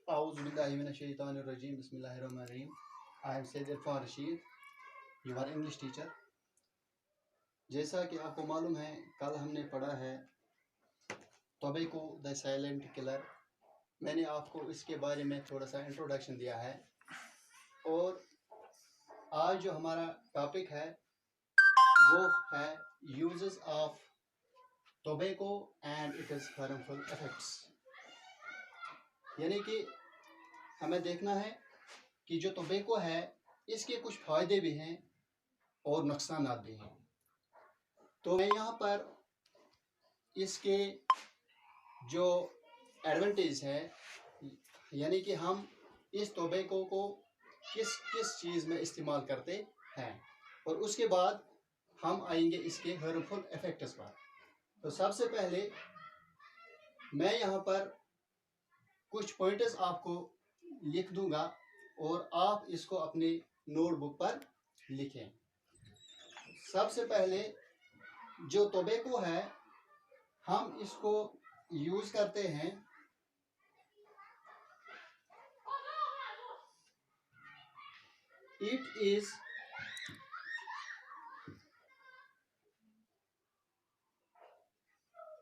Auzubillahiminash-shaytanir-rajim. Bismillahir-rahmanir-rahim. I am Sayyid Irfan Rashid, your English teacher. जैसा कि आपको मालूम है, कल हमने पढ़ा है टोबैको द साइलेंट किलर। मैंने आपको इसके बारे में थोड़ा सा इंट्रोडक्शन दिया है और आज जो हमारा टॉपिक है वो है uses of tobacco and it is harmful effects. यानी कि हमें देखना है कि जो टोबैको है इसके कुछ फ़ायदे भी हैं और नुकसान भी हैं। तो मैं यहाँ पर इसके जो एडवांटेज है, यानी कि हम इस टोबैको को किस किस चीज़ में इस्तेमाल करते हैं, और उसके बाद हम आएंगे इसके हार्मफुल इफेक्ट्स पर। तो सबसे पहले मैं यहाँ पर कुछ पॉइंट्स आपको लिख दूंगा और आप इसको अपने नोटबुक पर लिखें। सबसे पहले जो टोबैको है हम इसको यूज करते हैं it is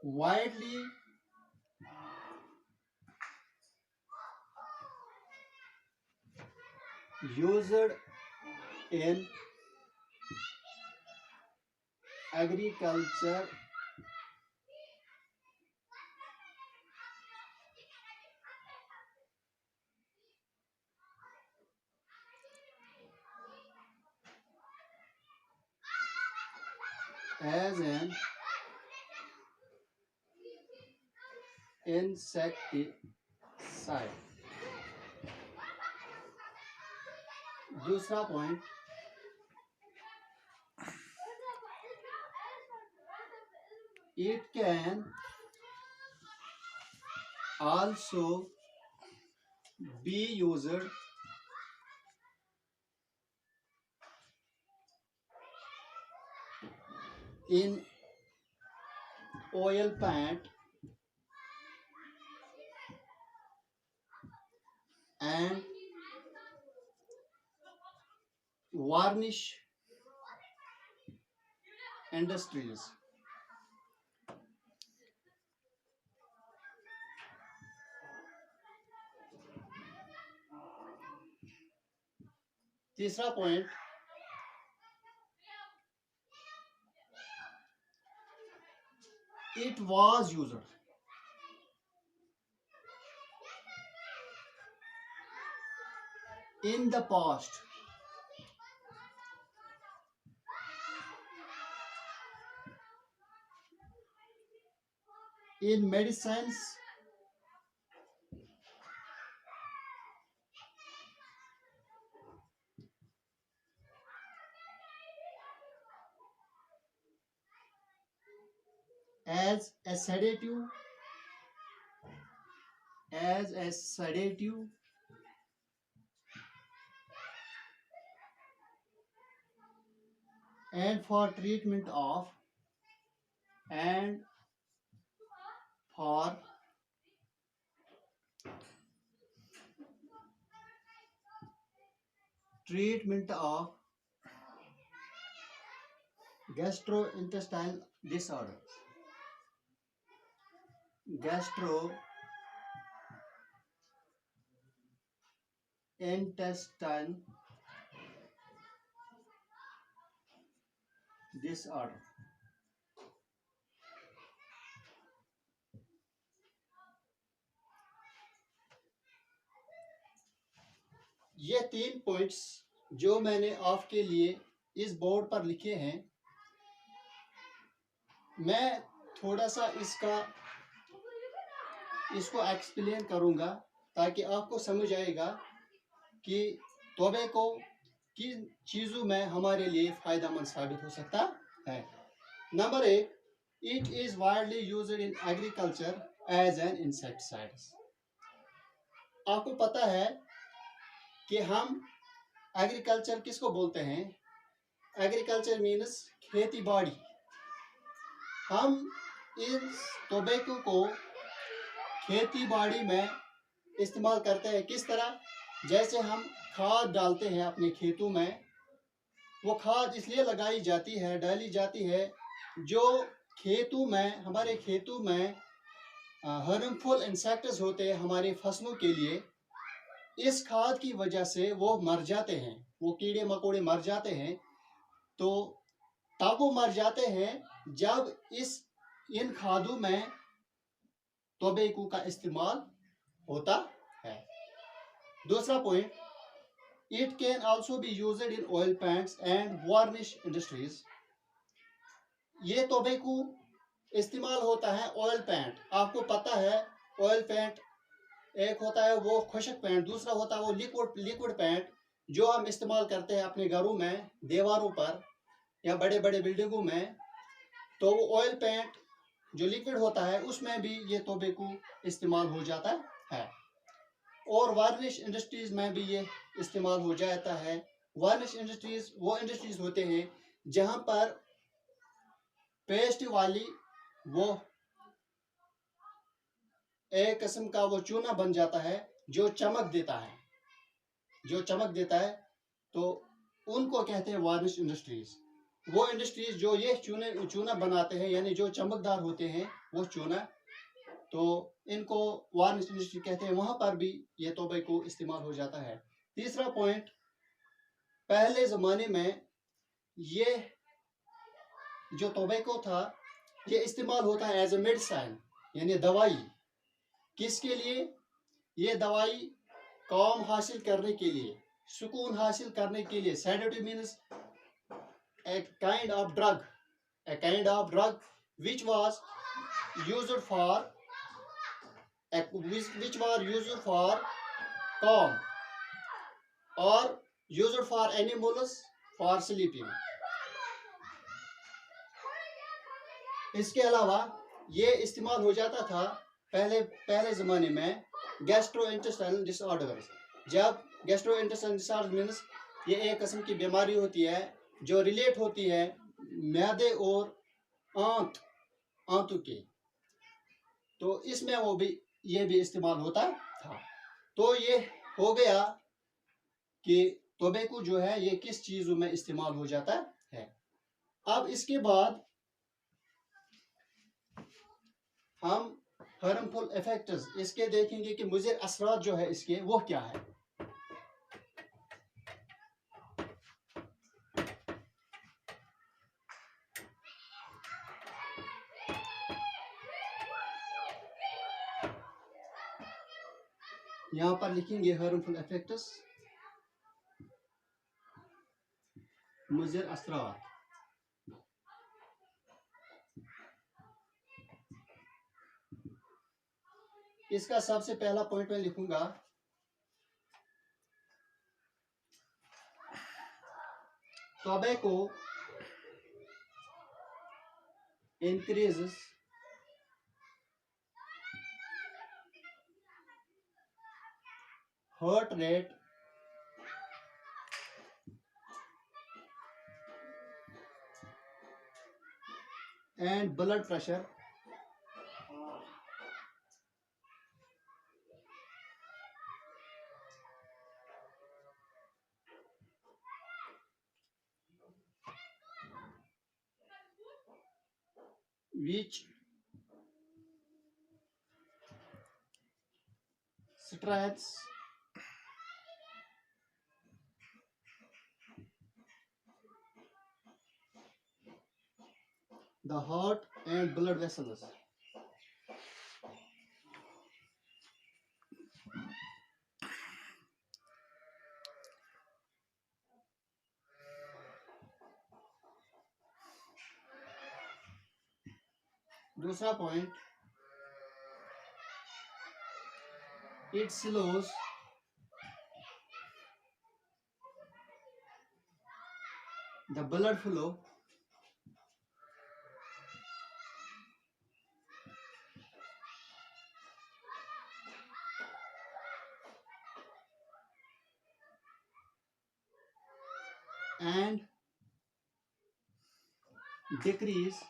widely used in agriculture as an insecticide। दूसरा point, it can also be used in oil paint and varnish industries। तीसरा point, it was used in the past in medicines as a sedative and for treatment of gastrointestinal disorder, ये 3 points जो मैंने आपके लिए इस board पर लिखे हैं, मैं थोड़ा सा इसको एक्सप्लेन करूंगा ताकि आपको समझ आएगा कि टोबैको किन चीज़ों में हमारे लिए फ़ायदेमंद साबित हो सकता है। Number 1, it is widely used in agriculture as an insecticide. आपको पता है कि हम एग्रीकल्चर किसको बोलते हैं? एग्रीकल्चर मीन्स खेती बाड़ी। हम इस टोबैको को खेती बाड़ी में इस्तेमाल करते हैं। किस तरह? जैसे हम खाद डालते हैं अपने खेतों में, वो खाद इसलिए लगाई जाती है, डाली जाती है, जो खेतों में, हमारे खेतों में हार्मफुल इंसेक्ट्स होते हैं हमारे फसलों के लिए। इस खाद की वजह से वो मर जाते हैं, वो कीड़े मकोड़े मर जाते हैं। तो तब वो मर जाते हैं जब इन खादों में टोबैको का इस्तेमाल होता है। दूसरा point, it can also be used in oil paints and varnish industries. ये टोबैको इस्तेमाल होता है ऑयल पेंट। आपको पता है ऑयल पेंट एक होता है वो खुशक पेंट, दूसरा होता है वो लिक्विड पेंट जो हम इस्तेमाल करते हैं अपने घरों में, दीवारों पर या बड़े बड़े बिल्डिंगों में। तो वो ऑयल पेंट जो लिक्विड होता है उसमें भी ये टोबैको इस्तेमाल हो जाता है। और वार्निश इंडस्ट्रीज में भी ये इस्तेमाल हो जाता है। वार्निश इंडस्ट्रीज वो इंडस्ट्रीज होते हैं जहां पर पेस्ट वाली वो एक किस्म का वो चूना बन जाता है जो चमक देता है, तो उनको कहते हैं वार्निश इंडस्ट्रीज। वो इंडस्ट्रीज जो ये चूना बनाते हैं, यानी जो चमकदार होते हैं वो चूना, तो इनको वार्निश इंडस्ट्री कहते हैं। वहां पर भी ये टोबैको इस्तेमाल हो जाता है। तीसरा पॉइंट, पहले जमाने में ये जो टोबैको था ये इस्तेमाल होता है एज ए मेडिसिन, यानी दवाई। किसके लिए? ये दवाई काम हासिल करने के लिए, सुकून हासिल करने के लिए। Sedative means a kind of drug which was used for calm or used for animals for sleeping. इसके अलावा ये इस्तेमाल हो जाता था पहले ज़माने में गैस्ट्रोइंटेस्टाइनल डिसऑर्डर्स। जब गैस्ट्रोइंटेस्टाइनल डिसऑर्डर मीन्स ये एक किस्म की बीमारी होती है जो रिलेट होती है मैदे और आंतों के, तो इसमें ये भी इस्तेमाल होता था। तो ये हो गया कि टोबैको जो है ये किस चीज़ों में इस्तेमाल हो जाता है। अब इसके बाद हम हार्मफुल इफेक्ट्स इसके देखेंगे कि मुज़र असरात जो है इसके वो क्या है। यहाँ पर लिखेंगे हार्मफुल इफेक्ट्स, मुज़र असरात। इसका सबसे पहला पॉइंट मैं लिखूंगा, tobacco increases heart rate and blood pressure which strengthens the heart and blood vessels. दूसरा point, it slows the blood flow and decrease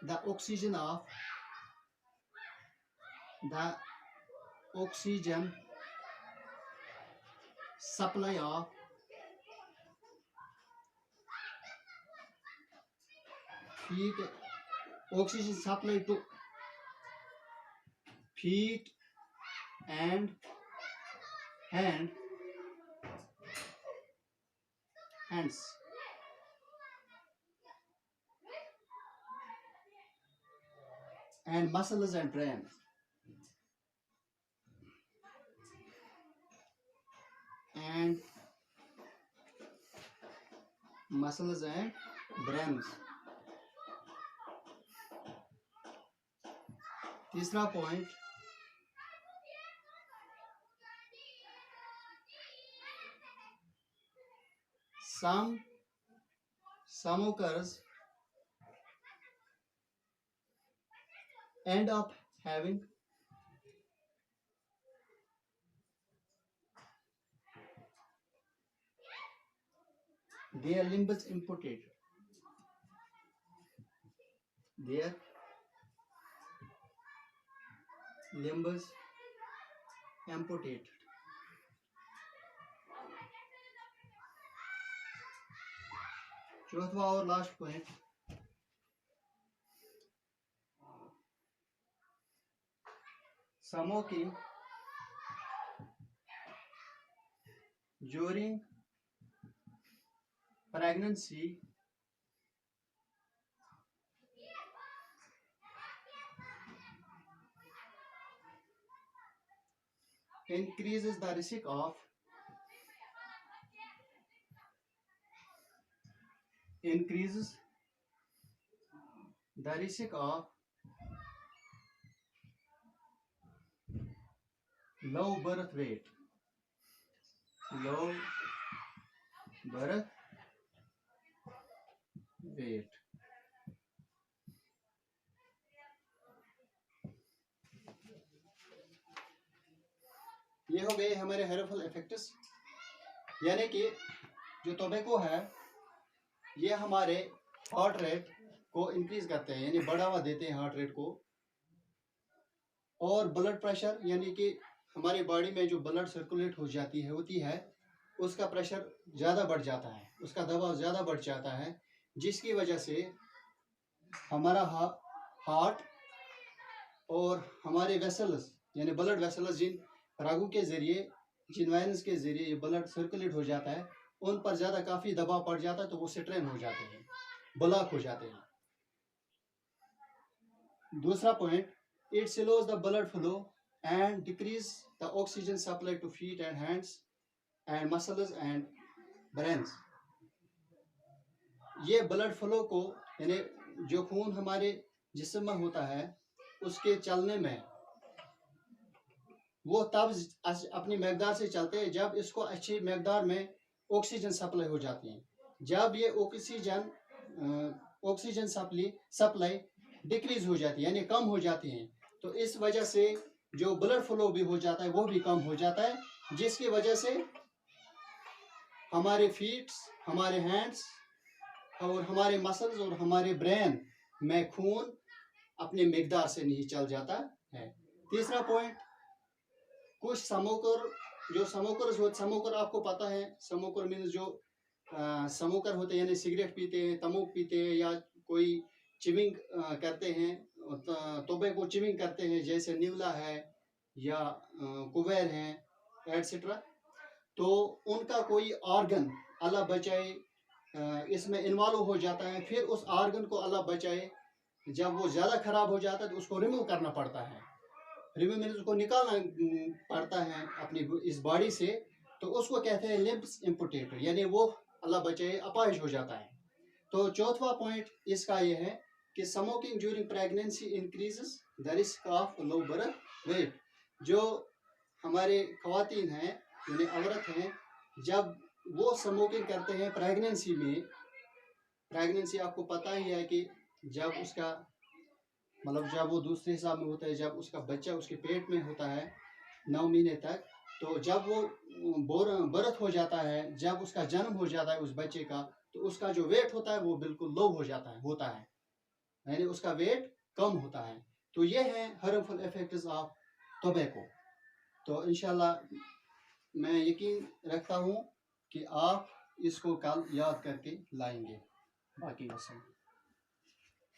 the oxygen supply of feet, oxygen supply to feet and hands and muscles and brains. And muscles and brains. तीसरा point, some smokers end up having their limbs amputated. Their limbs amputated. चौथा और last point, smoking during pregnancy increases the risk of low birth weight. ये हो गए हमारे harmful effects, यानी कि जो टोबैको है ये हमारे हार्ट रेट को इंक्रीज करते हैं, यानी बढ़ावा देते हैं हार्ट रेट को, और ब्लड प्रेशर, यानी कि हमारी बॉडी में जो ब्लड सर्कुलेट होती है उसका प्रेशर ज़्यादा बढ़ जाता है, उसका दबाव ज़्यादा बढ़ जाता है, जिसकी वजह से हमारा हार्ट और हमारे वेसल्स यानी ब्लड वेसल्स, जिन रगों के ज़रिए, जिन वेन्स के ज़रिए ये ब्लड सर्कुलेट हो जाता है, उन पर ज़्यादा काफ़ी दबाव पड़ जाता है, तो वो स्ट्रेन हो जाते हैं, ब्लॉक हो जाते हैं। दूसरा point, it slows the blood flow and decrease the oxygen supply to feet and hands and muscles and brains. ये ब्लड फ्लो को, यानी जो खून हमारे जिस्म में होता है उसके चलने में, वो तब अपनी मकदार से चलते हैं जब इसको अच्छी मकदार में ऑक्सीजन सप्लाई हो जाती है। जब ये ऑक्सीजन सप्लाई डिक्रीज हो जाती है, यानी कम हो जाती है, तो इस वजह से जो ब्लड फ्लो भी हो जाता है वो भी कम हो जाता है, जिसकी वजह से हमारे फीट, हमारे हैंड्स और हमारे मसल्स और हमारे ब्रेन में खून अपने मकदार से नहीं चल जाता है। तीसरा पॉइंट, कुछ स्मोकर आपको पता है, स्मोकर मीन्स जो स्मोकर होते हैं, यानी सिगरेट पीते हैं, तंबाकू पीते हैं, या कोई चिविंग करते हैं, टोबैको चिविंग करते हैं, जैसे न्यूला है या कुबेर है एटसेट्रा, तो उनका कोई ऑर्गन अल्लाह बचाए इसमें इन्वॉल्व हो जाता है, फिर उस ऑर्गन को अल्लाह बचाए जब वो ज़्यादा ख़राब हो जाता है तो उसको रिमूव करना पड़ता है, रिमूव मीन्स उसको निकालना पड़ता है अपनी इस बॉडी से, तो उसको कहते हैं लिम्ब्स एम्पुटेटेड, यानी वो अल्लाह बचाए अपाहिज हो जाता है। तो चौथा पॉइंट इसका ये है कि smoking during pregnancy increases the risk of low birth weight. जो हमारे ख़वातीन हैं यानी औरत हैं, जब वो स्मोकिंग करते हैं प्रेगनेंसी में, प्रेगनेंसी आपको पता ही है कि जब उसका मतलब जब वो दूसरे हिसाब में होता है, जब उसका बच्चा उसके पेट में होता है 9 महीने तक, तो जब वो बर्थ हो जाता है, जब उसका जन्म हो जाता है उस बच्चे का, तो उसका जो वेट होता है वो बिल्कुल लो हो जाता है, यानी उसका वेट कम होता है। तो ये है हार्मफुल इफेक्ट्स ऑफ टोबैको। तो इंशाल्लाह मैं यकीन रखता हूँ कि आप इसको कल याद करके लाएंगे। बाकी वसल्लम।